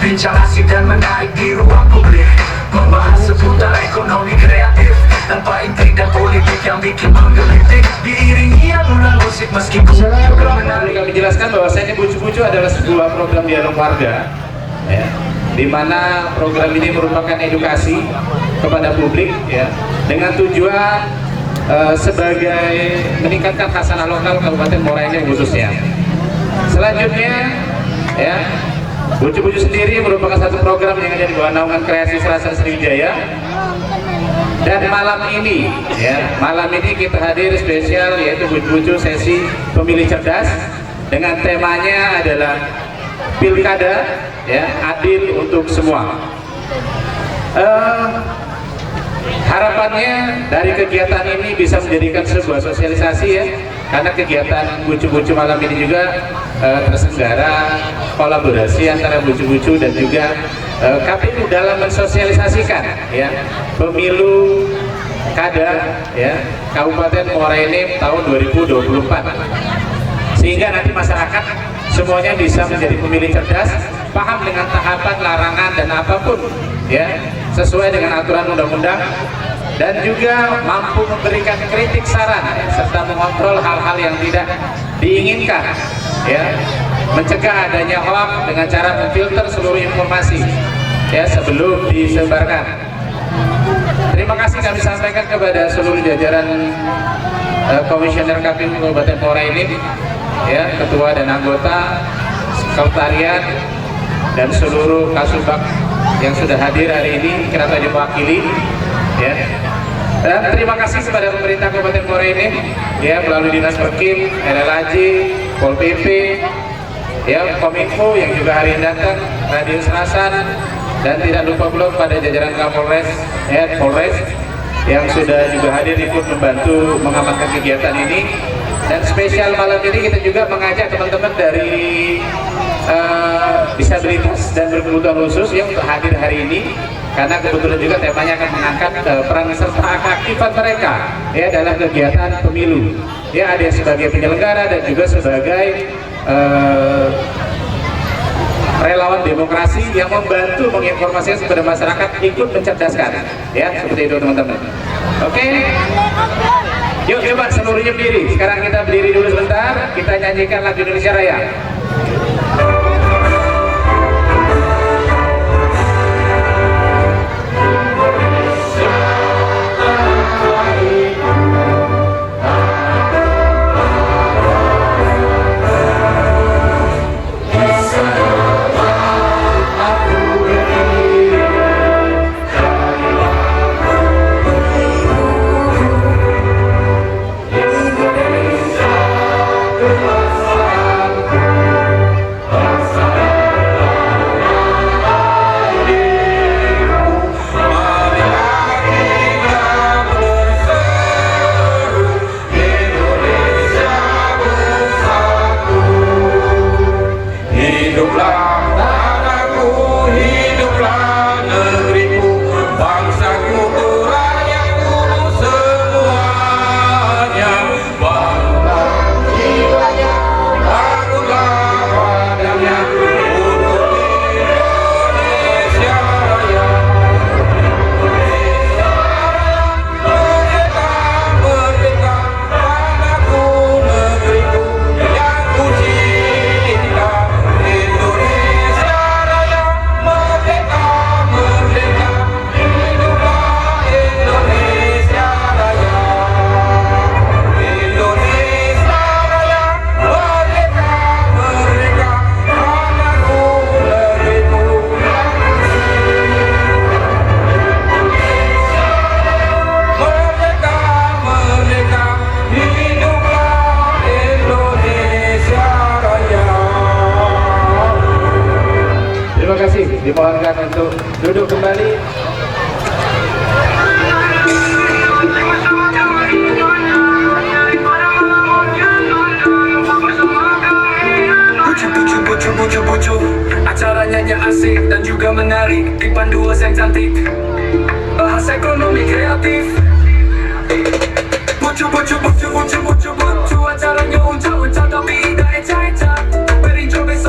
Bincang asik dan menarik di ruang publik, membahas seputar ekonomi kreatif tanpa intrik dan politik yang bikin menggelitik, diiringi alunan musik meskipun juga menarik. Kami jelaskan bahwasanya Bucu-Bucu adalah sebuah program dialog warga, ya, di mana program ini merupakan edukasi kepada publik, ya, dengan tujuan sebagai meningkatkan khasanah lokal Kabupaten Muara Enim khususnya. Selanjutnya, ya, Bucu-Bucu sendiri merupakan satu program yang ada di bawah naungan Kreasi Serasan Sriwijaya. Dan malam ini, ya, malam ini kita hadir spesial yaitu Bucu-Bucu sesi pemilih cerdas dengan temanya adalah pilkada, ya, adil untuk semua. Harapannya dari kegiatan ini bisa menjadikan sebuah sosialisasi, ya, karena kegiatan Bucu-Bucu malam ini juga terselenggara kolaborasi antara Bucu-Bucu dan juga KPU dalam mensosialisasikan, ya, pemilu kada, ya, Kabupaten Muara Enim tahun 2024, sehingga nanti masyarakat semuanya bisa menjadi pemilih cerdas, paham dengan tahapan, larangan dan apapun, ya, sesuai dengan aturan undang-undang, dan juga mampu memberikan kritik saran, ya, serta mengontrol hal-hal yang tidak diinginkan, ya, mencegah adanya hoax dengan cara memfilter seluruh informasi, ya, sebelum disebarkan. Terima kasih kami sampaikan kepada seluruh jajaran Komisioner KPU Kabupaten Muara Enim, ya, ketua dan anggota, sekretariat, dan seluruh kasubag yang sudah hadir hari ini kira tadi mewakili, ya. Dan terima kasih kepada pemerintah Kabupaten Muara Enim, ya, melalui Dinas Perkim, LLAJ, Pol PP, ya, Kominfo yang juga hari ini datang, Radio Serasan, dan tidak lupa pula pada jajaran Kapolres, Polres yang sudah juga hadir ikut membantu mengamankan kegiatan ini. Dan spesial malam ini kita juga mengajak teman-teman dari disabilitas dan berkebutuhan khusus yang untuk hadir hari ini, karena kebetulan juga temanya akan mengangkat peran serta keaktifan mereka, ya, dalam kegiatan pemilu, ya, ada sebagai penyelenggara dan juga sebagai relawan demokrasi yang membantu menginformasikan kepada masyarakat ikut mencerdaskan, ya, seperti itu teman-teman. Oke, yuk coba seluruhnya berdiri. Sekarang kita berdiri dulu sebentar, kita nyanyikan lagu Indonesia Raya. Dimohonkan untuk duduk kembali. Bucu-bucu, acaranya asik dan juga menarik, dipandu yang cantik, bahas ekonomi kreatif. Bucu-bucu, acaranya unca-unca tapi tidak eca-eca. Berinjo besok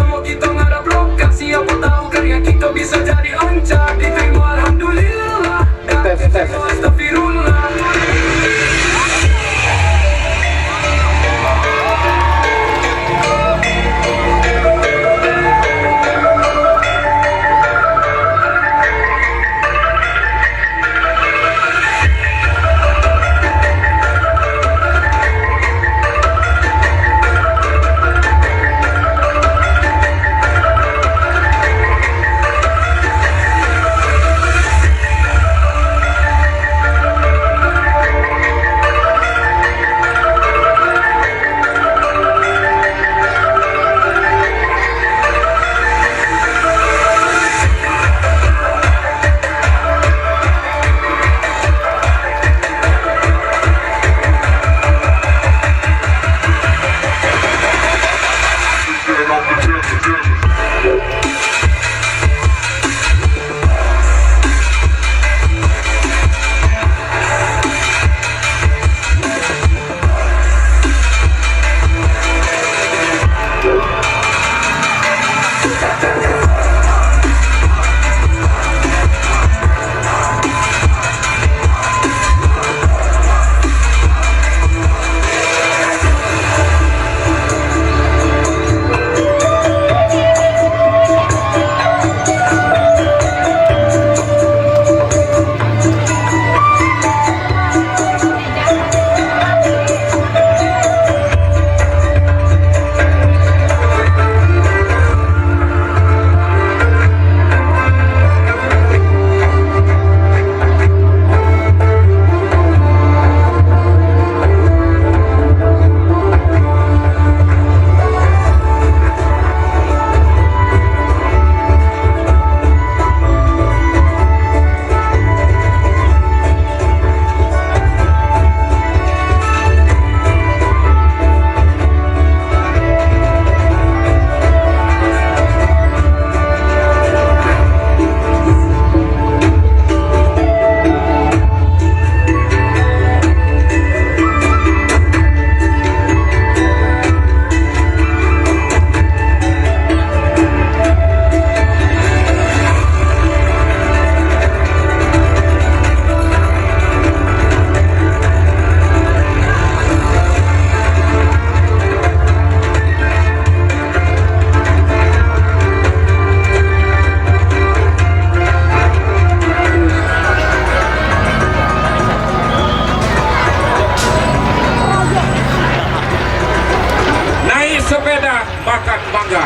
makan mangga.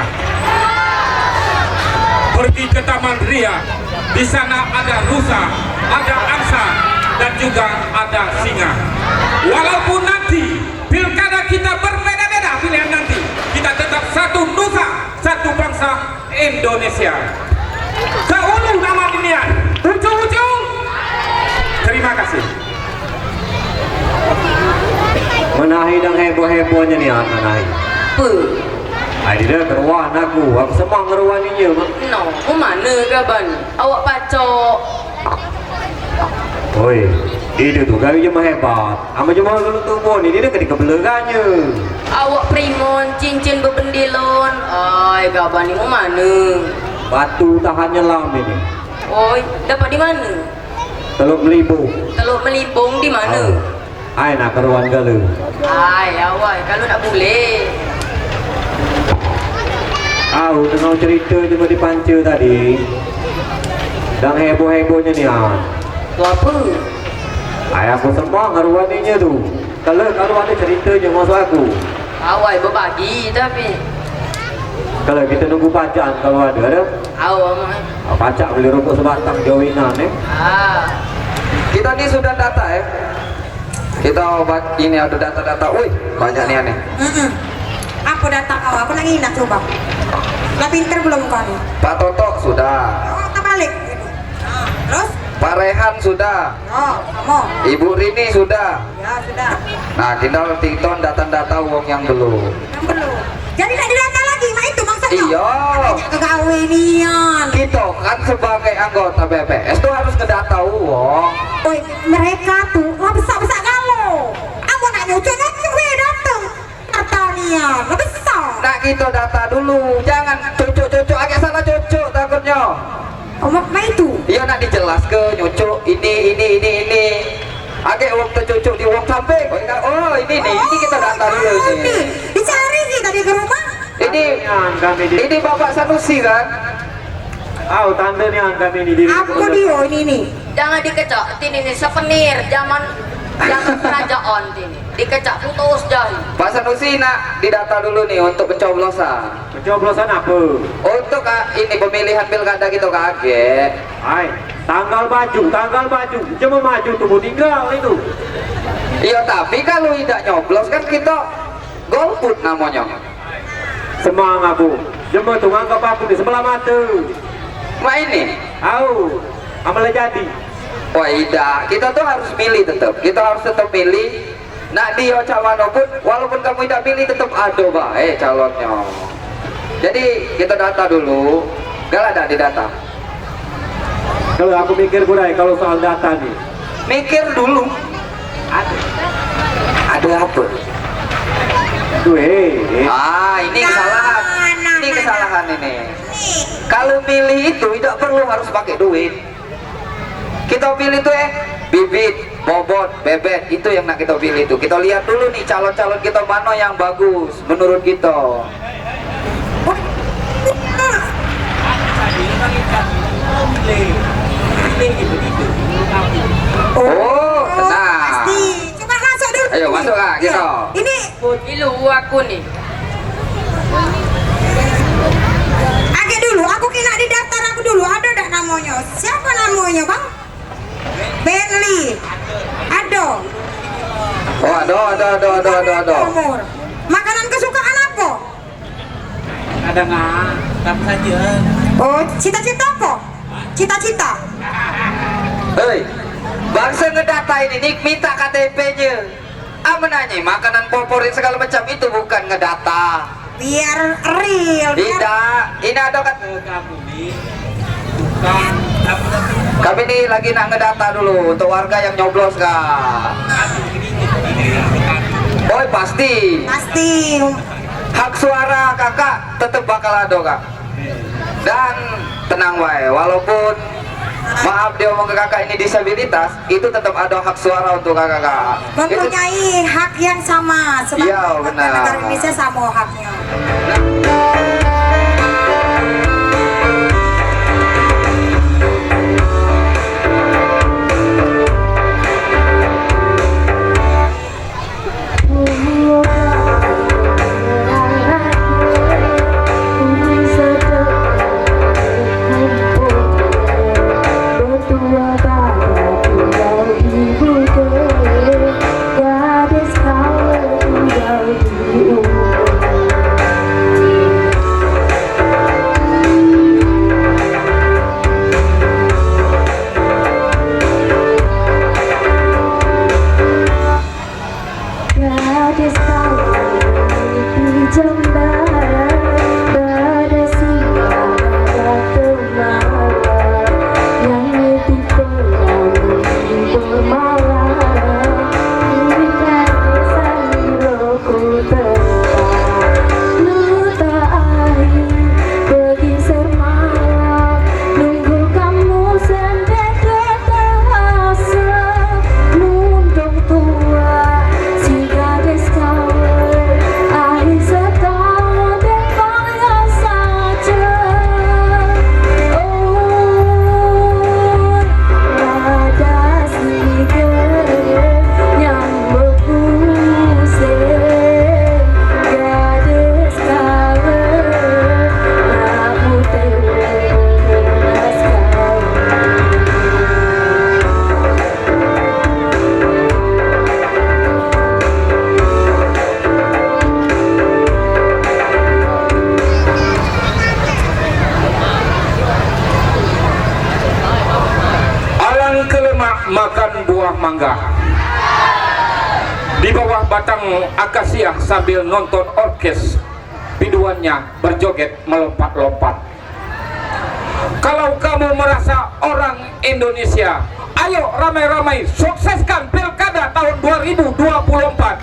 Pergi ke Taman Ria, di sana ada rusa, ada angsa, dan juga ada singa. Walaupun nanti pilkada kita berbeda-beda pilihan nanti, kita tetap satu nusa, satu bangsa Indonesia. Seulu nama dinian, ujung-ujung. Terima kasih. Menahi dan heboh-hebohnya nih menahi. Ai dia keruan aku semang keruan ni je. No, mana kaban? Awak pacok. Oi, dia tu kau je mah hebat. Ama cuma lu tubuh ni dia kena kebeleranya. Awak primon cincin berbendilon. Ai, kaban ni mana? Batu tahan nyelam ini. Oi, dapat di mana? Teluk Melibung. Teluk Melibung di mana? Ai nak keruan ke lu? Ai, awak kalau nak boleh. Aku tengah cerita cuma di panca tadi. Dan heboh-hebohnya ni Tu apa? Ai aku sembang keruan ni je tu. Kalau ada cerita je masuk aku. Awak berbagi tapi. Kalau kita nunggu bacaan kalau ada. Awak mah. Pacak beli rokok sebatang jawinan Kita ni sudah data Kita ini ada data-data. Wih, banyak nih aneh. Apa data kau? Aku lagi nak coba. Lah pinter belum kau ni? Pak Toto sudah. Oh, tak balik. Gitu. Terus? Pak Rehan sudah. Oh, kamu? Ibu Rini sudah. Ya sudah. Nah, kita tington data-data uang yang belum. Yang belum. Jadi nak didata lagi? Mak itu maksudnya? Iya. Kegawe nian. Kita kan sebagai anggota BPS tuh harus ngedata uang. Oi, mereka tuh lah besar-besar galau. Aku nak nyucuk-nyucuk datang. Pertanian, lah besar. Nah, kita data dulu. Jangan cucuk-cucuk agak salah cucuk takutnya. Oh, mak itu? Iya nak dijelas ke nyucuk ini. Agak uang tercucuk di uang samping. Oh ini nih, ini kita data dulu nih. Dicari kita di rumah. Ini Bapak Sanusi kan? tanda ni kami ni diri. Apa dia ini nih? Jangan dikecak, ini souvenir zaman kerajaan ini. Dikecak putus jahi. Pak Sanusi nak didata dulu nih untuk pencoblosan. Pencoblosan apa? Untuk ini pemilihan pilkada kita kaget. Hai, tanggal maju. Cuma maju tunggu tinggal itu. Iya tapi kalau tidak nyoblos kan kita golput namanya. Semang aku. Cuma tunggu anggap aku di sebelah mata. Mak ini? Amal jadi. Wah tidak, kita tuh harus milih tetap. Kita harus tetap milih. Nak dia cawan pun, walaupun kamu tidak pilih tetap ada calonnya. Jadi kita data dulu. Gak ada di data. Kalau aku mikir Burai kalau soal data nih. Mikir dulu. Ada apa? Tuh Ini kesalahan. Ini kesalahan ini. Kalau milih itu tidak perlu harus pakai duit. Kita pilih itu bibit, bobot, bebek, itu yang nak kita pilih itu. Kita lihat dulu nih calon-calon kita mana yang bagus menurut kita. Oh, tenang. Pasti. Coba masuk dulu. Ayo masuk kak, kita. Ini Ilu aku nih. agak dulu, aku kena di daftar aku dulu. Ada tak namanya? Siapa namanya, Bang? Benly. Ada. Oh, ada. Umur. Makanan kesukaan apa? Ada nggak? Apa saja? Oh, cita-cita apa? Cita-cita. Hei, bangsa ngedata ini nih minta KTP-nya. Nanya makanan favorit segala macam itu bukan ngedata. Biar real. Tidak, ini ada kan. Kami ini lagi nak ngedata dulu untuk warga yang nyoblos kak. Oh pasti. Pasti. Hak suara kakak tetap bakal ada kak. Dan tenang wae, walaupun maaf dia omong ke kakak ini disabilitas, itu tetap ada hak suara untuk kakak kak. Mempunyai hak yang sama. Sebab Iya, warga benar. negara Indonesia sama haknya. Makan buah mangga di bawah batang akasia sambil nonton orkes biduannya berjoget melompat-lompat. Kalau kamu merasa orang Indonesia, ayo ramai-ramai sukseskan pilkada tahun 2024.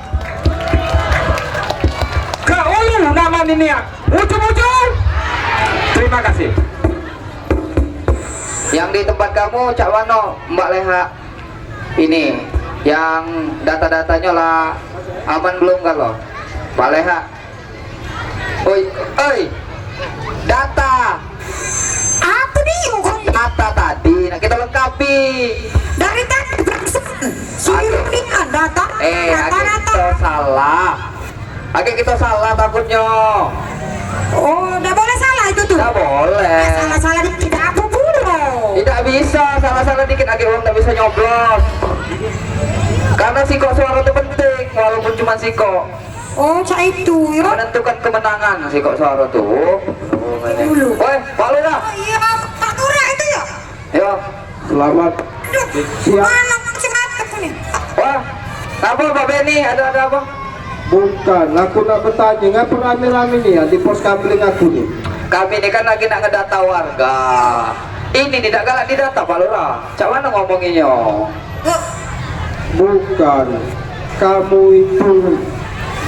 Ke Ulu nama niat, ucu-ucu. Terima kasih. Yang di tempat kamu Cak Wano, Mbak Leha, ini yang data-datanya lah aman belum kalau Mbak Leha? Oi, data. Apa nih? Data tadi, nah kita lengkapi. Dari tadi suruh nih data. Kita salah. Kita salah takutnya. Oh, udah boleh salah itu tuh. Tidak boleh. Salah-salah dikit apa pun. Tidak bisa, salah-salah dikit lagi orang tak bisa nyoblos. Karena sikok suara itu penting, walaupun cuma sikok. Oh, cak itu ya. Menentukan kemenangan sikok suara tuh. Dulu. Woi, Pak Lurah. Oh iya, Pak Lurah itu ya. Yo, Selamat Aduh, siang. mana masih mantep nih. wah, apa Pak Beni? Ada apa? Bukan, aku nak bertanya, ngapa rame-rame nih ya di pos kabling aku nih? Kami ini kan lagi nak ngedata warga. Ini tidak galak didata Pak Lurah. Cak mana ngomonginnya? Bukan, kamu itu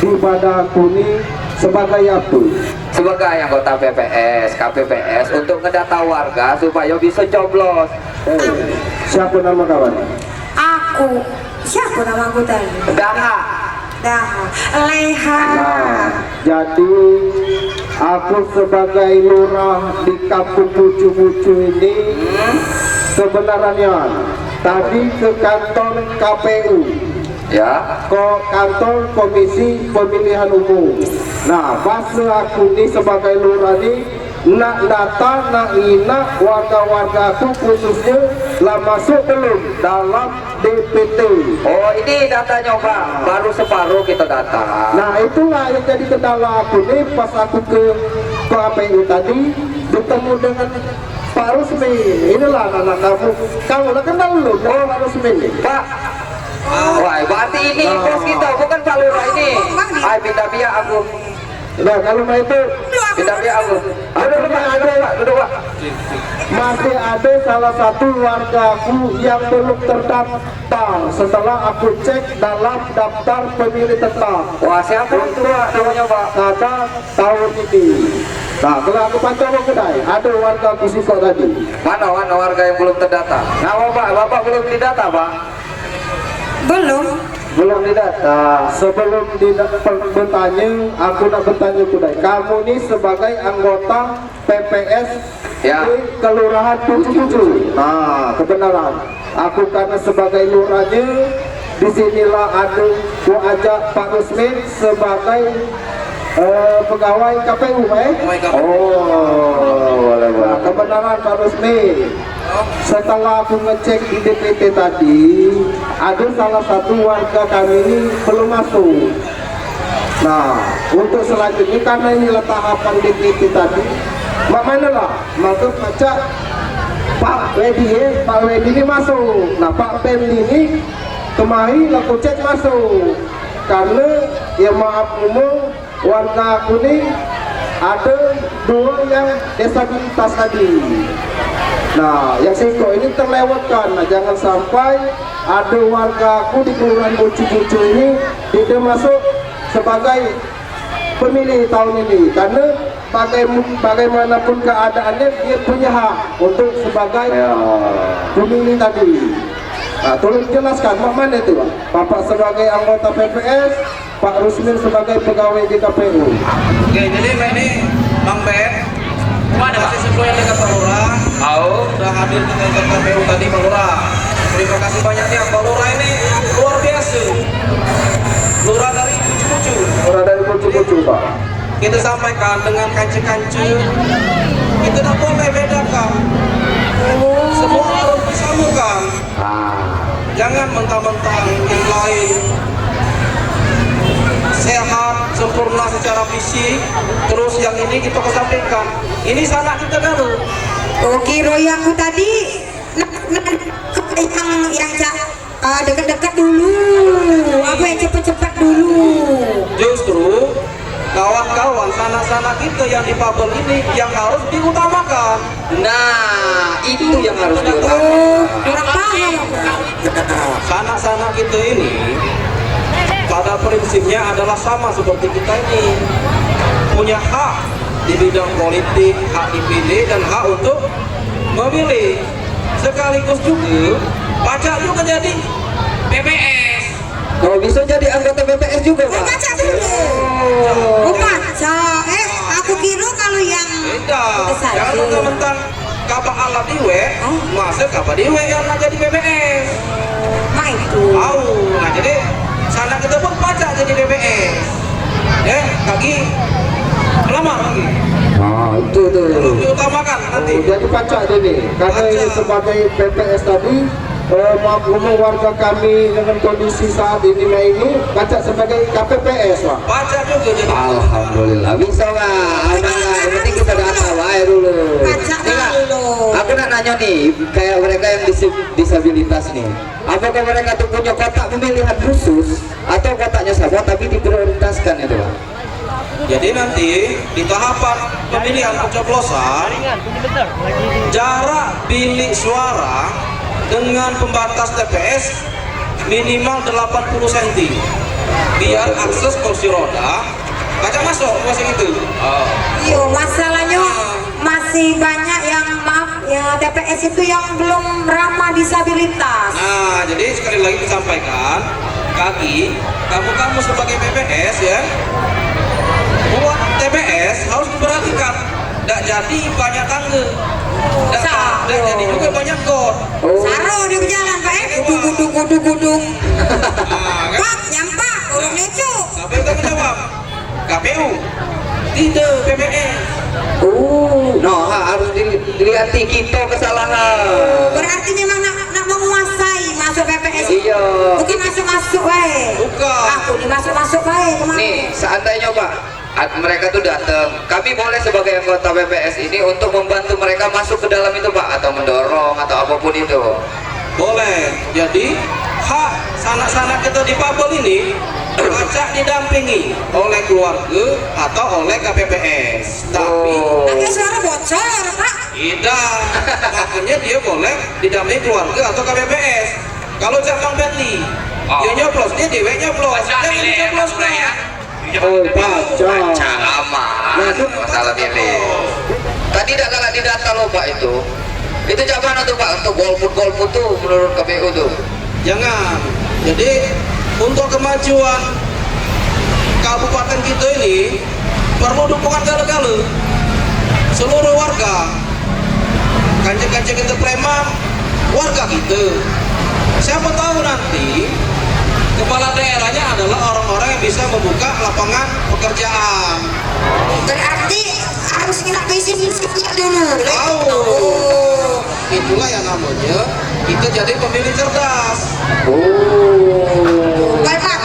di badan aku nih sebagai apa? Sebagai anggota PPS, KPPS untuk ngedata warga supaya bisa coblos. Siapa nama kawan? Aku. Siapa nama aku tadi? Daha. Dah. Leha. Nah, jadi aku sebagai lurah di kampung Bucu-Bucu ini sebenarnya tadi ke kantor KPU. Ya. Kantor Komisi Pemilihan Umum. Nah, masa aku ini sebagai lurah ini nak data, nak ina warga-warga aku khususnya lah masuk belum dalam DPT. Oh, ini datanya Pak, baru separuh kita data. Nah, itulah yang jadi kendala aku nih pas aku ke KPU tadi bertemu dengan Pak Rusmin. Inilah anak kamu lah kenal belum? Oh, Pak Rusmin nih. Pak. Wah, berarti ini bos kita, bukan Pak Lurah ini. Ay, pindah biar aku. Nah, kalau mau itu Pindah biar aku. Duduk Pak. masih ada salah satu wargaku yang belum terdaftar setelah aku cek dalam daftar pemilih tetap. Wah, siapa itu Pak namanya Pak? Pada tahun ini. Nah, kalau aku pantau ke kedai, ada warga khusus tadi. Mana warga yang belum terdata? Nama Bapak belum didata Pak? Belum didata. Sebelum bertanya, aku nak bertanya kedai. Kamu ini sebagai anggota PPS Ya. di Kelurahan Bucu-Bucu. Nah, kebenaran. Aku karena sebagai lurahnya, disinilah ada gua ajak Pak Rusmin sebagai pegawai KPU, Oh, boleh. Nah, kebenaran Pak Rusmin. Setelah aku ngecek di DPT tadi, ada salah satu warga kami ini belum masuk. Nah, untuk selanjutnya karena ini tahapan DPT tadi, mana lah, maka baca Pak Wedi ini masuk. Nah, Pak Pem ini kemarin aku cek masuk. Karena ya maaf umum warga aku ini ada dua yang disabilitas tadi. Nah, yang siko ini terlewatkan. Nah, jangan sampai ada warga aku di Kelurahan Bucu-Bucu ini tidak masuk sebagai pemilih tahun ini. Karena bagaimanapun keadaannya dia punya hak untuk sebagai pemilih tadi. Nah, tolong jelaskan mana itu Pak? Bapak sebagai anggota PPS, Pak Rusmin sebagai pegawai di KPU. Oke, jadi ini Bang Ben, ada masih sesuai yang dengan Pak Lurah. Sudah hadir di kantor KPU tadi Pak Lurah. Terima kasih banyaknya Pak Lurah ini luar biasa. Lurah dari Bucu-Bucu. Lurah dari Bucu-Bucu Pak. Kita sampaikan dengan kance-kance. Kita tidak boleh bedakan. Semua harus disamakan. Jangan mentang-mentang yang lain sehat, sempurna secara fisik, terus yang ini kita kesampingkan. Ini salah kita dulu. Oke, Roy aku tadi yang dekat-dekat dulu. Apa yang cepat-cepat dulu. Justru kawan-kawan sana-sana kita yang di Pabel ini yang harus diutamakan. Nah, itu yang harus diutamakan. Kurang paham. Sana-sana kita ini pada prinsipnya adalah sama seperti kita ini, punya hak di bidang politik, hak dipilih dan hak untuk memilih. Sekaligus juga pajak juga jadi PPS. Oh, bisa jadi anggota PPS juga Pak? Baca dulu. Baca. Aku kira kalau yang Tidak, jangan mentang-mentang kapal alat diwe, masuk kapal diwe yang nak jadi PPS. Nah itu. Nah jadi sana kita pun pajak jadi PPS. Kaki lamar lagi. Nah, itu tuh. Diutamakan nanti. Jadi pacak ini, karena ini sebagai PPS tadi, maklum warga kami dengan kondisi saat ini pacak sebagai KPPS Pak. Pajak juga jadi. Alhamdulillah bisa Pak. Yang penting kita data wae dulu. Pajak dulu. Aku nak nanya nih, kayak mereka yang disabilitas nih, apakah mereka tuh punya kotak pemilihan khusus atau kotaknya sama tapi diprioritaskan ya? Jadi nanti di tahapan pemilihan pencoblosan, jarak bilik suara dengan pembatas TPS minimal 80 cm biar akses kursi roda kaca masuk masih itu. Iya, masalahnya masih banyak yang maaf ya TPS itu yang belum ramah disabilitas. Nah, jadi sekali lagi disampaikan, kaki kamu sebagai PPS ya, buat TPS harus diperhatikan. Tidak jadi banyak tangga, tidak jadi juga banyak got. Saro di jalan Pak, gudung. Pak, nyampak, urung lucu. Siapa yang tanggung jawab? KPU, tidak PPS. No, harus dilihat kita kesalahan. Berarti memang nak menguasai masuk PPS. Iya. Bukan masuk wae. Bukan. Aku nih masuk wae kemana? Nih, seandainya Pak, mereka tuh datang, kami boleh sebagai anggota PPS ini untuk membantu mereka masuk ke dalam itu Pak, atau mendorong atau apapun itu. Boleh. Jadi hak sanak-sanak kita di Papel ini acak didampingi oleh keluarga atau oleh KPPS. Tapi Pakai suara bocor Pak. tidak, makanya dia boleh didampingi keluarga atau KPPS. Kalau Bang Benny, dia nyoblos, dia dewe nyoblos, dia nyoblos ya. Oh, baca. Aman, masalah pilih. Tadi tidak kalah di data loh Pak itu. Itu jawaban tuh Pak untuk golput tuh menurut KPU tuh. Jangan. Jadi untuk kemajuan kabupaten kita ini perlu dukungan kala-kala seluruh warga, kancing-kancing kita preman, warga kita. Siapa tahu nanti kepala daerahnya adalah orang-orang yang bisa membuka lapangan pekerjaan. Berarti harus kita visi-visinya dulu. Tahu. Itulah yang namanya kita jadi pemilih cerdas. Baik Pak.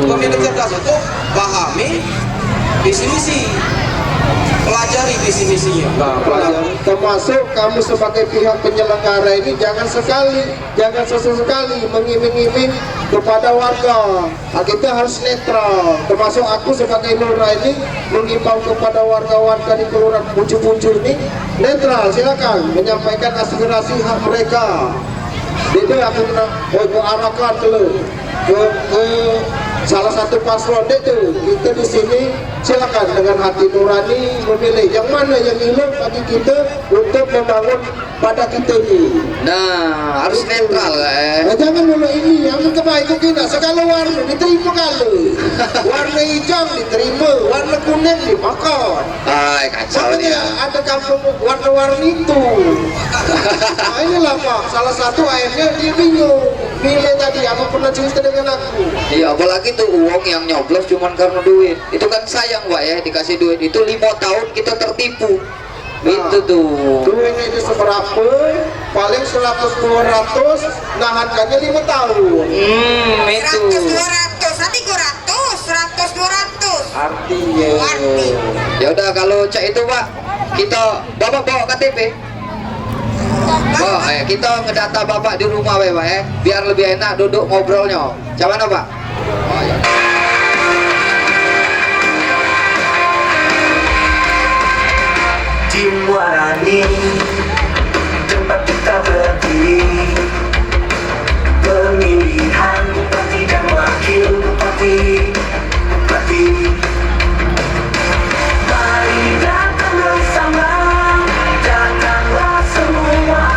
Pemilih cerdas itu pahami visi misi, pelajari visi misinya. Nah, termasuk kamu sebagai pihak penyelenggara ini jangan sesekali mengiming-iming kepada warga. Nah, kita harus netral. Termasuk aku sebagai Lurah ini mengimbau kepada warga-warga di kelurahan Bucu-Bucu ini netral, silakan menyampaikan aspirasi hak mereka. Jadi aku arahkan dulu ke salah satu paslon itu. Kita di sini silakan dengan hati nurani memilih yang mana yang elok bagi kita untuk membangun pada kita ini. Nah, harus netral Nah, jangan dulu ini yang kebaikan kita segala warna diterima kalau warna hijau diterima, warna kuning dimakan. Hai, kacau Makanya dia. ada kampung warna-warni itu. Nah, inilah Pak, salah satu akhirnya dia bingung milih tadi, apa pernah cerita dengan aku. Iya, apalagi tuh uang yang nyoblos cuman karena duit. Itu kan sayang Pak ya, dikasih duit itu 5 tahun kita tertipu. Itu tuh. Duitnya itu seberapa, paling 100-200, nah harganya 5 tahun. Itu. 100-200, nanti 100-200. Artinya. Ya udah kalau cek itu Pak, kita Bapak bawa KTP. Kita ngedata Bapak di rumah Pak ya, biar lebih enak duduk ngobrolnya. Gimana Pak? Oh, ya. Di Muarani tempat kita berdiri, pemilihan bupati dan wakil bupati. Mari datang bersama, datanglah semua.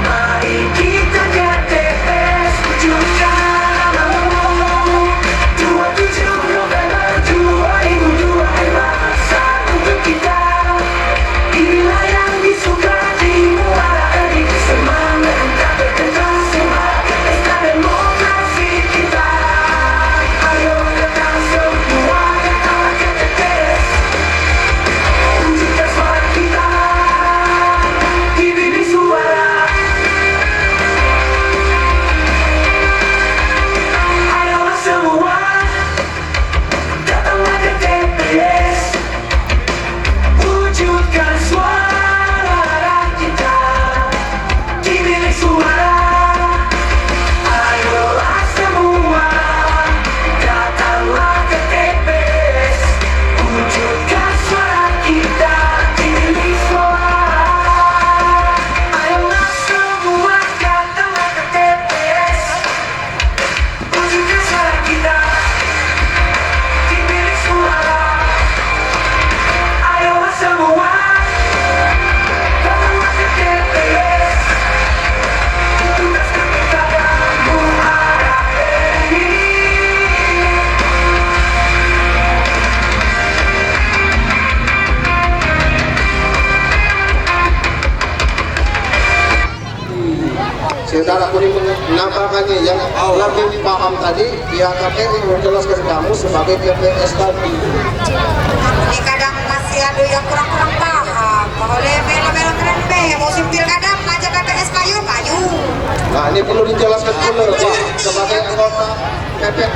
Mari kita ke TPS wujudkan namamu. 27 November 2025, saat untuk kita. Inilah yang disuka di Muara Enim. Semangat tak berkenal, semangat pesta demokrasi kita. saudara aku ini menambahkannya yang lebih paham tadi, yang KPU menjelaskan kamu sebagai PPS tadi. Ini kadang masih ada yang kurang-kurang paham. Kalau level keren deh, musim pilkada ngajak KPS kayu. Nah ini perlu dijelaskan dulu Pak, sebagai anggota PPS.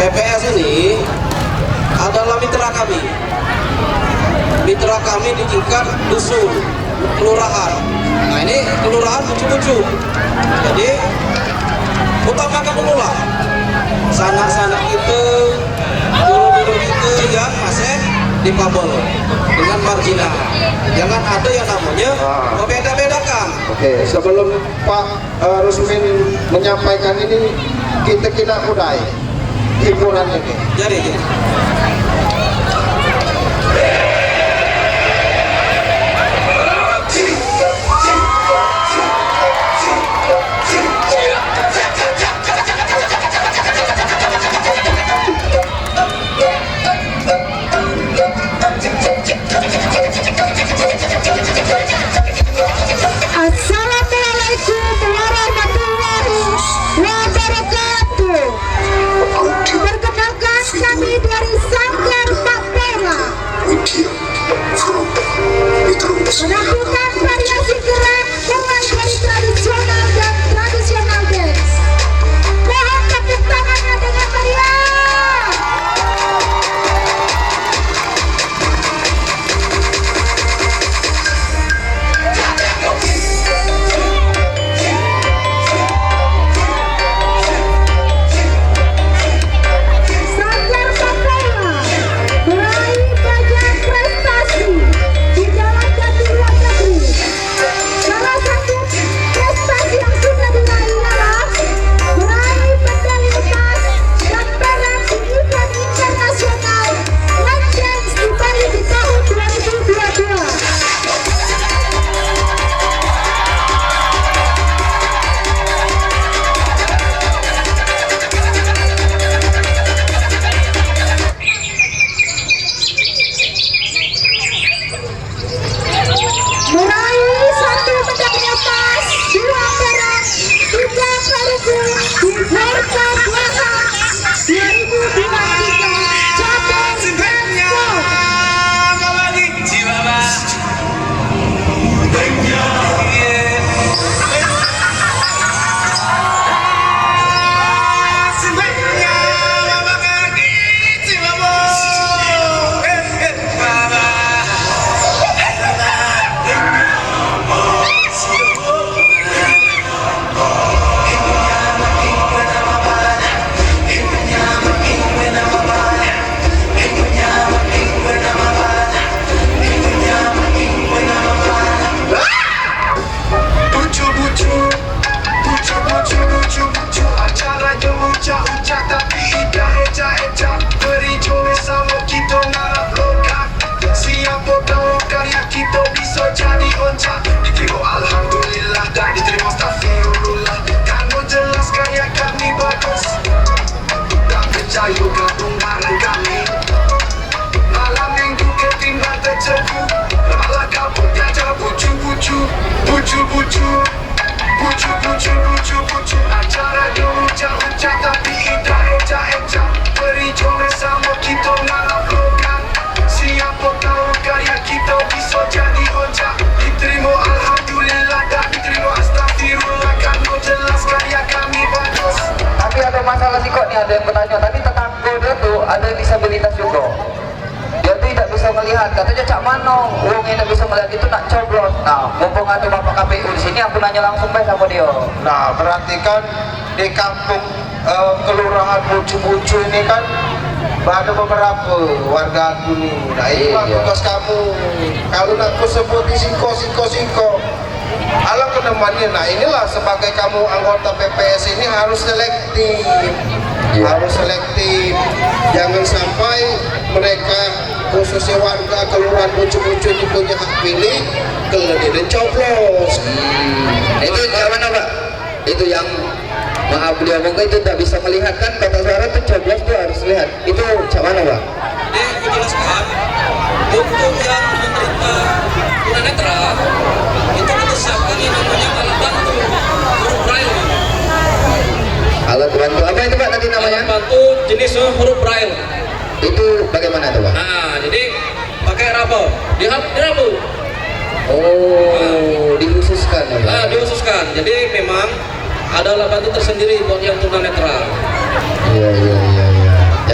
PPS ini adalah mitra kami di tingkat dusun, kelurahan. Nah ini kelurahan Bucu-Bucu. Jadi utamakan dulu lah sanak-sanak kita, dulu-dulu kita yang masih difabel dengan marginal. Jangan ada yang namanya membeda-bedakan. Oke, sebelum Pak Rusmin menyampaikan ini, kita mulai hiburan ini. Jadi Assalamualaikum warahmatullahi wabarakatuh. Perkenalkan kami dari Sanggar Tapera. Menampilkan variasi gerak mulai dari tradisional dan tradisional dance. Mohon tepuk tangannya dengan meriah. Sanggar Tapera meraih banyak prestasi di dalam dan di luar negeri. Salah satu prestasi yang sudah diraih adalah meraih medali emas dan perak di event internasional Let's Dance di Bali di tahun 2022. Meraih 1 medali emas, 2 perak, 3 perunggu di World Cup Laha 2023 cabang Dance. Acaranya ucap-ucap tapi tidak eja-eja. Beri joget sama kita ngarap lokal. Siapa tahu karya kita bisa jadi oncak. Diterima alhamdulillah dan diterima astagfirullah. Kamu jelas karya kami bagus. Tak percaya gabung bareng kami. Malam minggu ketimbang tercepu. Malah kampung tiada bucu-bucu. Bucu-bucu. Bucu-bucu. Acara ucap-ucap tapi tidak eja-eja. Beri joget sama kita ngarap lokal. Siapa tahu karya kita bisa jadi oncak. Diterima alhamdulillah dan diterima astagfirullah. Kamu jelas karya kami bagus. tapi ada masalah sih kok nih, ada yang bertanya tadi tetangga dia tuh ada yang disabilitas juga. Dia tuh tidak bisa melihat, katanya cak mano uang yang tidak bisa melihat itu nak coblos. Nah mumpung ada bapak KPU di sini, aku nanya langsung baik sama dia. Nah berarti kan di kampung kelurahan Bucu-Bucu ini kan ada beberapa warga aku nih. Nah ini Iya. tugas kamu. Kalau nak aku sebut di siko. Alang kedepannya, nah inilah sebagai kamu anggota PPS ini harus selektif. Harus selektif. Jangan sampai mereka khususnya warga kelurahan Bucu-Bucu ini punya hak pilih, kemudian coblos. Itu yang mana Pak? Itu yang maaf beliau mungkin itu tidak bisa melihat kan, kata suara itu coblos tuh harus lihat. Itu cak mana Pak? Jadi aku jelaskan, jenis huruf braille. Itu bagaimana tuh, Pak? Nah, jadi pakai rabel, dirabu. Oh, dikhususkan ya, Pak? Nah, dikhususkan. Jadi memang ada alat bantu tersendiri buat yang tunanetra. Iya.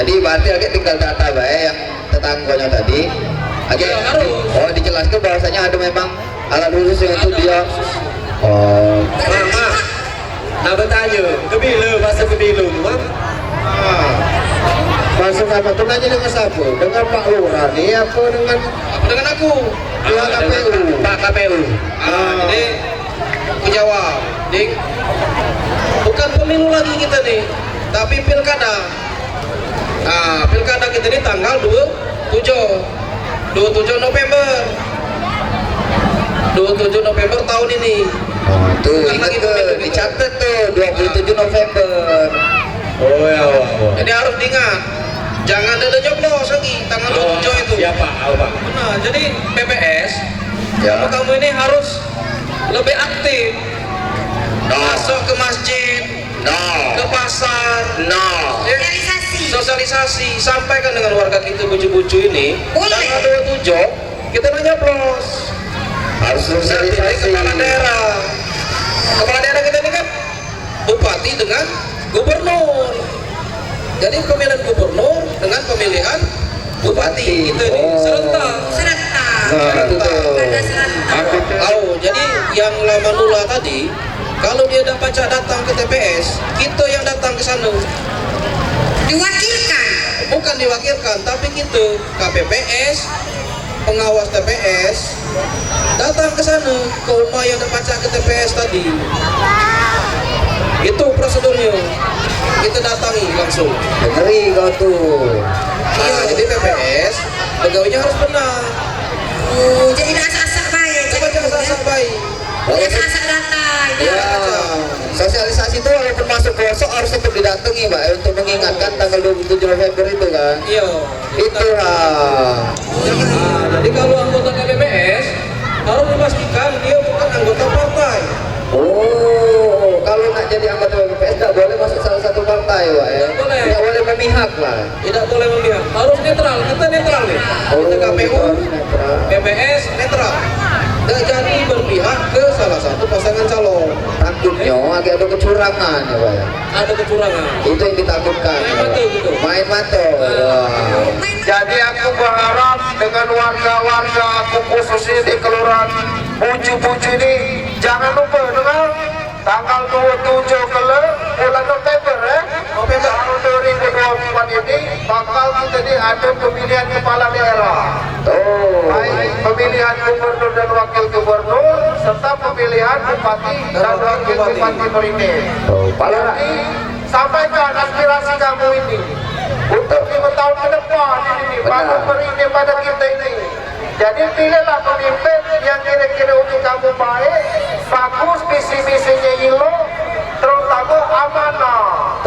Jadi berarti agak tinggal data, Pak, yang tetangganya tadi. Agak Iya, harus. Oh, dijelaskan bahwasanya ada memang alat khusus yang untuk dia. Oh, Mama, nak bertanya, kebilu masa kebilu, Mak? Masuk apa tuh nanya dengan siapa? Dengan Pak Lurah nih apa dengan Dengan aku. pihak KPU? Pak KPU. Jadi aku jawab, Ding. Bukan pemilu lagi kita nih, tapi pilkada. Nah, pilkada kita ini tanggal 27 November. 27 November tahun ini. Oh, tuh Bukan ingat lagi tuh, pemilu kita. dicatat tuh 27 November. Oh ya, Jadi harus diingat. Jangan ada nyoblos lagi tanggal 27 itu. Siapa? Apa? Nah, jadi PPS, Ya. kamu ini harus lebih aktif. Masuk ke masjid, ke pasar, ya, sosialisasi, sampaikan dengan warga kita bucu-bucu ini. Tanggal 27 kita nggak nyoblos. Harus Nanti sosialisasi. kepala daerah kita ini kan bupati dengan gubernur. Jadi pemilihan gubernur dengan pemilihan bupati itu nih serentak. Nah, itu tuh. Tahu, jadi yang lama nula tadi, kalau dia dapat datang ke TPS, kita yang datang ke sana. Diwakilkan. Bukan diwakilkan, tapi kita KPPS, pengawas TPS, datang ke sana ke rumah yang dapat ke TPS tadi. Itu prosedurnya. Kita datangi langsung. Ngeri kau tuh. Iya, jadi TPS pegawainya harus benar. Jadi dah asak baik. Coba asal baik. Asak data. Ya, sosialisasi itu walaupun masuk pelosok harus tetap didatangi, Pak, untuk mengingatkan tanggal 27 November itu kan. Iya. Itu lah. Nah, jadi kalau anggota KPPS harus memastikan dia bukan anggota partai. Oh, kalau nak jadi anggota BPS tidak boleh masuk salah satu partai, Pak, ya. Tidak boleh. Tidak boleh memihak lah. Tidak boleh memihak. Harus netral. Kita netral nih. Kita KPU, harus netral. PPS netral. Tidak jadi berpihak ke salah satu pasangan calon. Takutnya agak ada kecurangan ya, Pak, ya. Ada kecurangan. Itu yang ditakutkan. Main mata gitu. Main mata. Wah. Jadi aku berharap dengan warga-warga aku khususnya di kelurahan Bucu-Bucu ini jangan lupa dengan tanggal 27 bulan November tahun 2024 ini bakal kita ini ada pemilihan kepala daerah. Baik pemilihan gubernur dan wakil gubernur serta pemilihan bupati dan wakil bupati Merindik. Jadi sampaikan aspirasi kamu ini untuk 5 tahun ke depan ini pada Merindik pada kita ini. Jadi pilihlah pemimpin yang kira-kira untuk kamu baik, bagus, visi-visinya hilo, terutama amanah.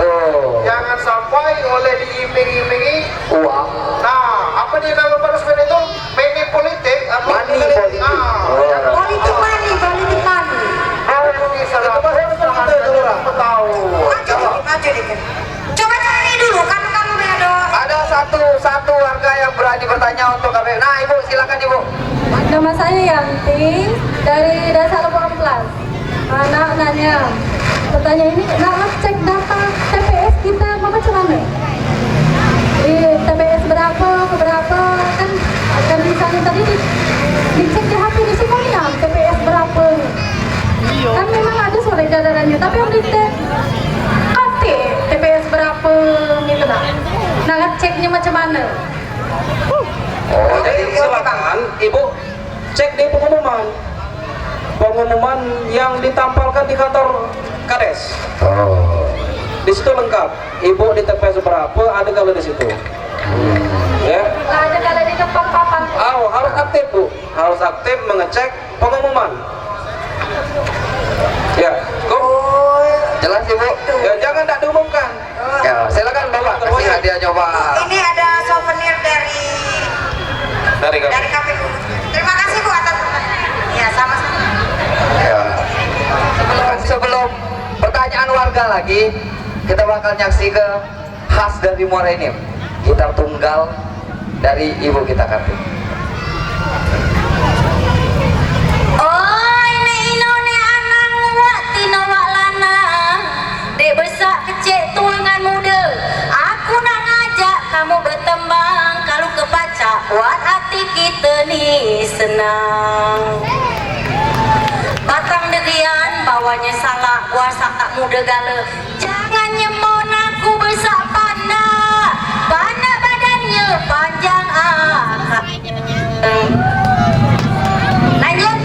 Jangan sampai oleh diiming-imingi uang. Nah, apa dia nama peresmian itu? Money politik. Money politik. Politik money. Ini salah satu tahu. Coba cari dulu, kamu ada. Ada satu warga yang berani bertanya untuk KPU. Nah, Ibu silakan, Ibu. Nama saya Yanti dari Dasar 18. Anak nanya, pertanyaan ini, nah cek data TPS kita, mama cuman di TPS berapa kan di sana tadi dicek di HP di semuanya TPS berapa. Kan memang ada surat edarannya, tapi yang dicek TPS berapa gitu nah. Nah ngeceknya macam mana? Oh, jadi silakan Ibu cek di pengumuman yang ditampalkan di kantor Kades. Di situ lengkap. Ibu di TPS berapa ada kalau di situ. Ya. Nggak ada kalau di depan papan. Oh, harus aktif Bu. Harus aktif mengecek pengumuman. Ya, kok Jelas, Ibu. ya jangan tak diumumkan. Ya, silakan bawa kasih hadiah coba. Ini ada souvenir dari KPU. Terima kasih Bu atas pertanyaannya. Ya, sama-sama. Ya. Sebelum pertanyaan warga lagi, kita bakal nyaksi ke khas dari Muara Enim, gitar tunggal dari ibu kita Kartini. Oh ini ne anak muat tina wak lana, dek besar kecil tuangan muda. Aku nak ngajak kamu bertembang, kalau ke pacak buat hati kita ni senang. Batang derian bawahnya salah, kuasa tak muda gala. Jangan nyemon aku besar pandai, pandai badannya panjang lanjut.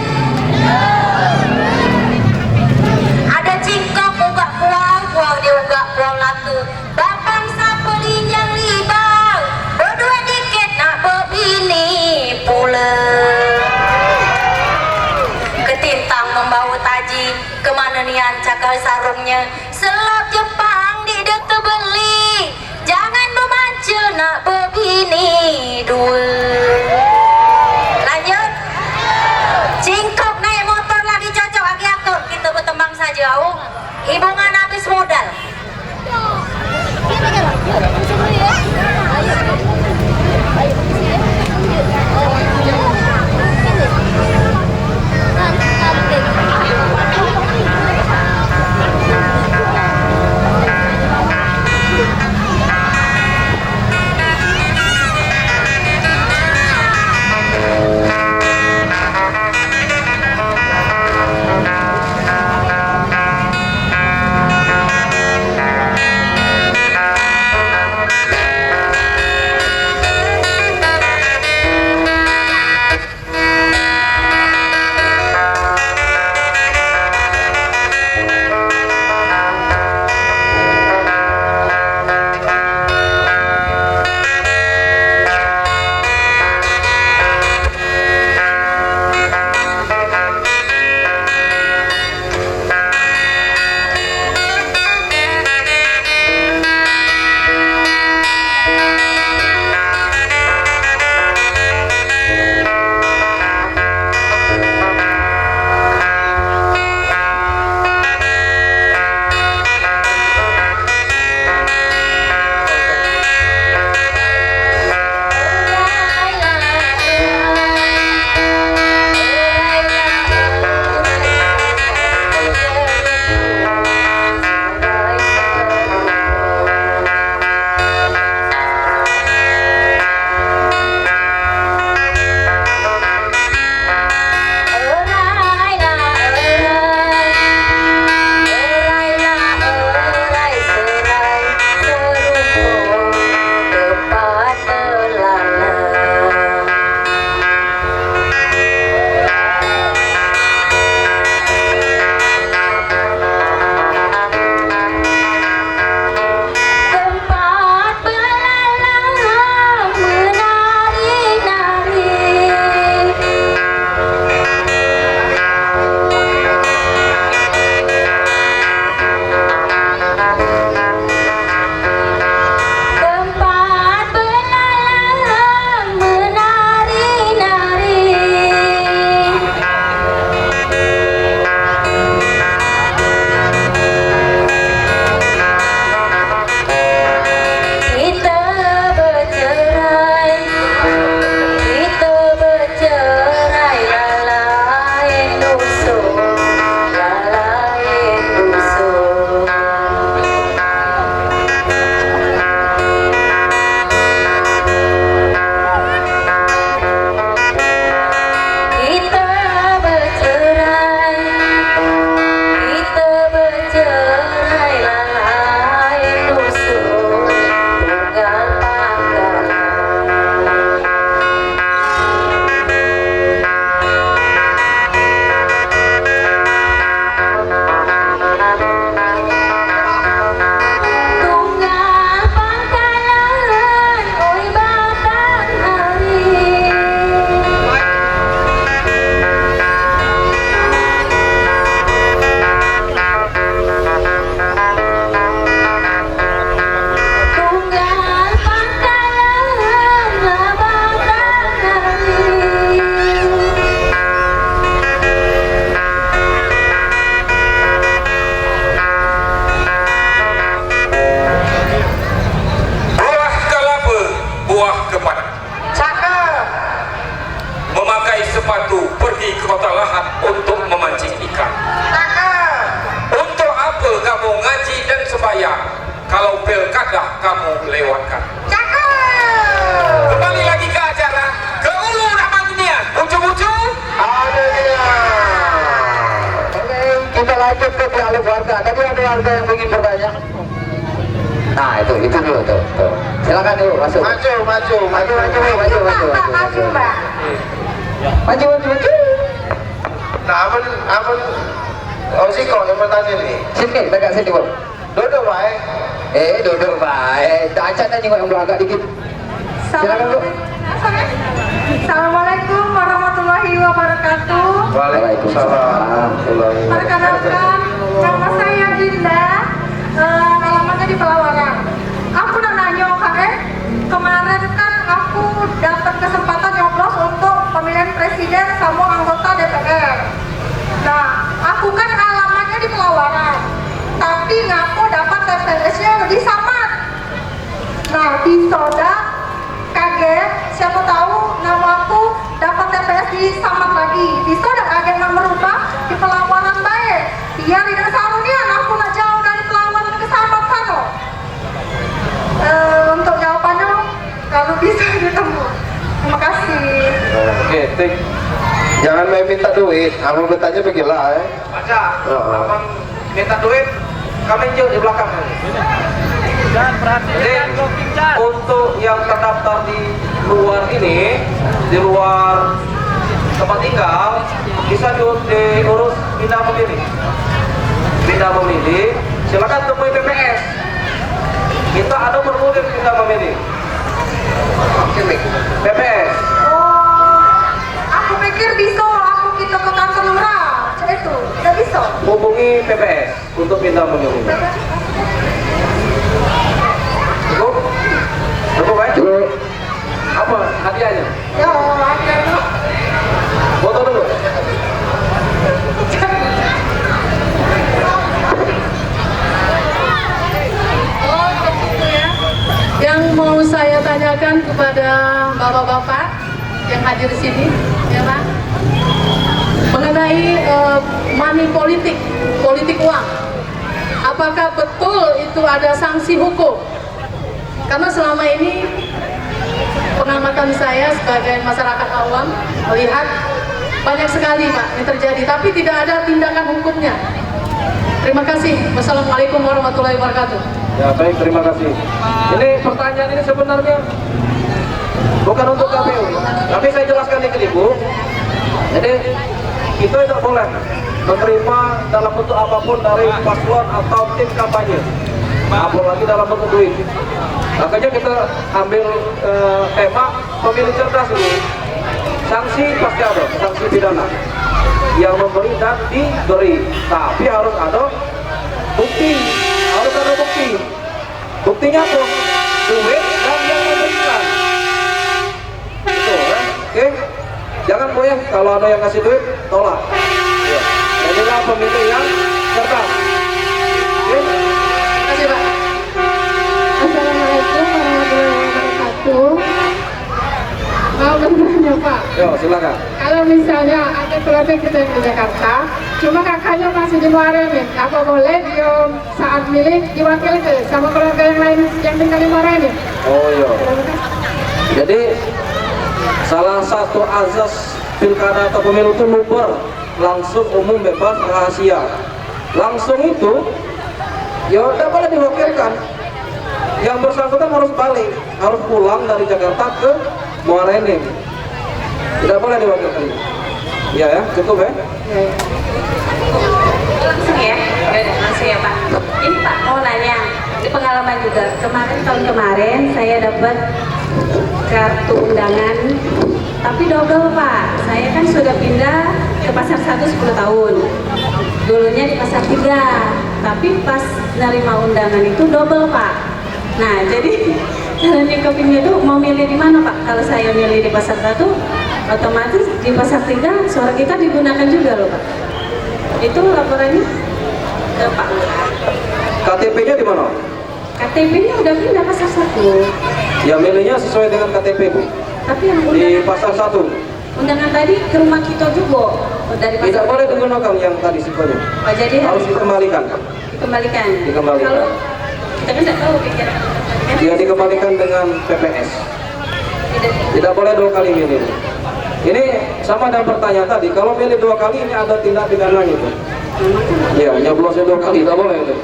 Ada cingkok ugak puau, puau dia ugak puau latu. Bapang sapa linjang libau, berdua dikit nak berbini pula. Ketintang membawa taji, kemana nian cakal sarungnya, selap je untuk memancing ikan. Untuk apa kamu ngaji dan sembahyang kalau pilkada kamu lewatkan? Kembali lagi ke acara, ke ulu rahmat dunia. Bucu-bucu Ada dia. Oke, kita lanjut ke dialog warga. Tadi ada warga yang ingin bertanya. Nah itu dulu tuh. Silakan dulu masuk. Maju. Nah, apa? Oh sih kok yang bertanya nih. Sini kita gak sini bang. Duduk baik. Duduk baik. Acan aja yang belakang dikit. Silakan Bu. Assalamualaikum warahmatullahi wabarakatuh. Waalaikumsalam. Perkenalkan, nama saya Dinda, alamatnya di Pelawaran. Aku nak nanya kemarin kan aku dapat kesempatan nyoblos untuk pemilihan presiden sama anggota DPR. Nah, aku kan alamatnya di Pelawaran, tapi ngaku dapat TPS-nya di Samad. Nah, di Soda kaget, siapa tahu namaku dapat TPS di Samad lagi. Di Soda kaget nak merubah di Pelawaran baik. Biar tidak sarunian aku nak jauh dari Pelawaran ke Samad sana. Untuk jawabannya kalau bisa ditemu. Terima kasih. Oke, jangan main minta duit. Abang bertanya pergilah. Baca, abang minta duit, kami jauh di belakang. Jadi untuk yang terdaftar di luar ini, di luar tempat tinggal, bisa diurus pindah memilih. Pindah memilih, silakan temui PPS. Kita ada formulir pindah memilih. PPS. Aku pikir bisa aku kita ke kantor lurah. Itu tidak bisa. Hubungi PPS untuk pindah memilih. Cukup baik? Cukup. Apa hadiahnya? Ya, ada. Foto dulu. Yang mau saya tanyakan kepada bapak-bapak yang hadir di sini, ya Pak, mengenai money politik uang. Apakah betul itu ada sanksi hukum? Karena selama ini pengamatan saya sebagai masyarakat awam melihat banyak sekali Pak yang terjadi, tapi tidak ada tindakan hukumnya. Terima kasih. Wassalamualaikum warahmatullahi wabarakatuh. Ya baik, terima kasih. Ini pertanyaan ini sebenarnya bukan untuk KPU, tapi saya jelaskan dikit Ibu. Jadi kita tidak boleh menerima dalam bentuk apapun dari paslon atau tim kampanye, apalagi dalam bentuk duit. Makanya kita ambil tema pemilih cerdas dulu. Sanksi pasti ada, sanksi pidana yang memberi dan diberi, tapi harus ada bukti. Harus ada bukti. Buktinya apa? Duit dan yang memberikan. Itu kan? Oke? Jangan goyah kalau ada yang ngasih duit, tolak. Ya. Jadilah pemilih yang cerdas. Oke? Terima kasih Pak. Assalamualaikum warahmatullahi wabarakatuh. Mau bertanya Pak, Yo, silakan. kalau misalnya ada keluarga kita yang di Jakarta, cuma kakaknya masih di Muareni, apa boleh dia saat milih diwakili sama keluarga yang lain yang tinggal di Muareni? Oh iya. Jadi salah satu azas pilkada atau pemilu itu luber, langsung, umum, bebas, rahasia. Langsung itu ya tidak boleh diwakilkan. Yang bersangkutan harus balik, harus pulang dari Jakarta ke Muareni. Tidak boleh diwakilkan. Iya ya, cukup ya. Langsung ya? Yaudah, langsung ya Pak. Ini Pak mau nanya, ini pengalaman juga. Tahun kemarin saya dapat kartu undangan, tapi double Pak. Saya kan sudah pindah ke Pasar 1 10 tahun. Dulunya di Pasar 3, tapi pas nerima undangan itu double Pak. Nah, jadi cara nyikapinnya itu mau milih di mana Pak? Kalau saya milih di Pasar 1, otomatis di Pasar 3 suara kita digunakan juga loh Pak. Itu laporannya ke Pak Lurah. KTP-nya di mana? KTP-nya udah pindah Pasar 1. Ya milihnya sesuai dengan KTP Bu. Tapi yang Di undangan Pasar 1. undangan tadi ke rumah kita juga dari Tidak boleh digunakan yang tadi sebenarnya. Oh, jadi Harus dikembalikan. dikembalikan. Dikembalikan. Kalau kita kan tidak tahu pikiran. Dia dikembalikan dengan PPS. Tidak boleh 2 kali milih. Ini sama dengan pertanyaan tadi. Kalau milih 2 kali ini ada tindak pidana gitu. Iya, nyoblosnya 2 kali tidak boleh itu.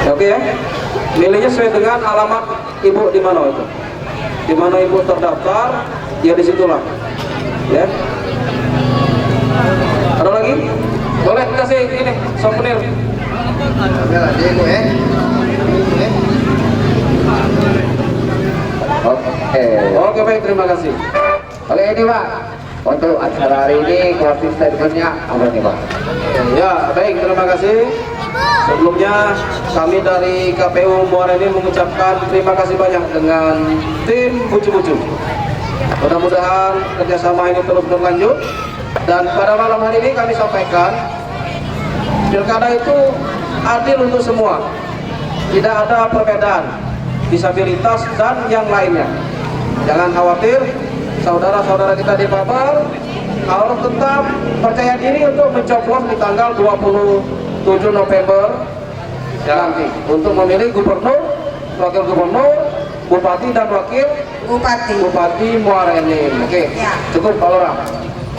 Oke ya. Milihnya sesuai dengan alamat ibu di mana itu. Di mana ibu terdaftar, ya disitulah. Ya. Ada lagi? Boleh kasih ini souvenir. Oke baik, terima kasih. Oke ini Pak, untuk acara hari ini closing statementnya apa nih Pak? Ya baik, terima kasih. Sebelumnya kami dari KPU Muara ini mengucapkan terima kasih banyak dengan tim Bucu-Bucu. Mudah-mudahan kerjasama ini terus berlanjut. Dan pada malam hari ini kami sampaikan pilkada itu adil untuk semua. Tidak ada perbedaan disabilitas dan yang lainnya. Jangan khawatir, saudara-saudara kita di Papar harus tetap percaya diri untuk mencoblos di tanggal 27 November nanti untuk memilih gubernur, wakil gubernur, bupati dan wakil bupati Muara Enim. Oke, cukup Pak Lurah.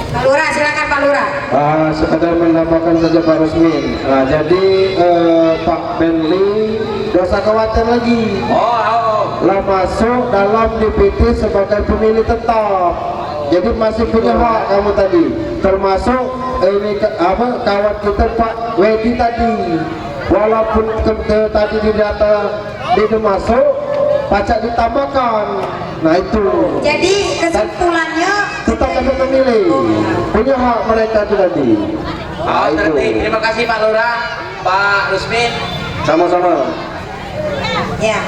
Pak Lurah, silakan Pak Lurah. Sekedar menambahkan saja Pak Rusmin. Nah, jadi Pak Benli dosa khawatir lagi. Lah masuk dalam DPT sebagai pemilih tetap. Jadi masih punya hak kamu tadi. Termasuk ini kawan kita Pak Wedi tadi. Walaupun tadi di data dia masuk, pajak ditambahkan. Nah itu. Jadi kesimpulannya Tetap dapat memilih. Punya hak mereka itu tadi. Nah, itu. Terima kasih Pak Lurah, Pak Rusmin. Sama-sama. ya.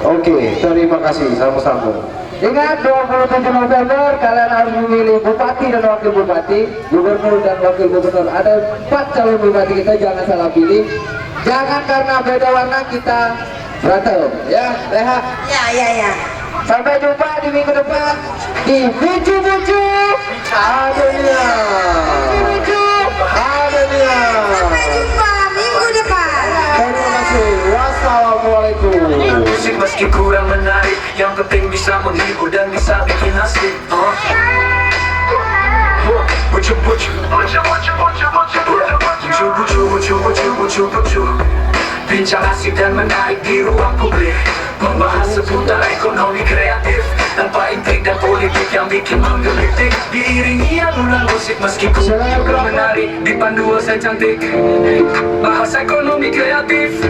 Oke, terima kasih sama-sama. Ingat 27 November kalian harus memilih bupati dan wakil bupati, gubernur dan wakil gubernur. Ada 4 calon bupati, kita jangan salah pilih. Jangan karena beda warna kita berantem, ya, Reha. Ya. Sampai jumpa di minggu depan di Bucu-Bucu Adunia. Sampai jumpa minggu depan. Terima kasih. Wassalamualaikum. Musik meski kurang menarik, yang penting bisa menghibur dan bisa bikin asik. Bucu-bucu. Bincang asik dan menarik di ruang publik, membahas seputar ekonomi kreatif tanpa intrik dan politik yang bikin menggelitik. Diiringi alunan musik meski kurang menarik, dipandu saya cantik, bahas ekonomi kreatif.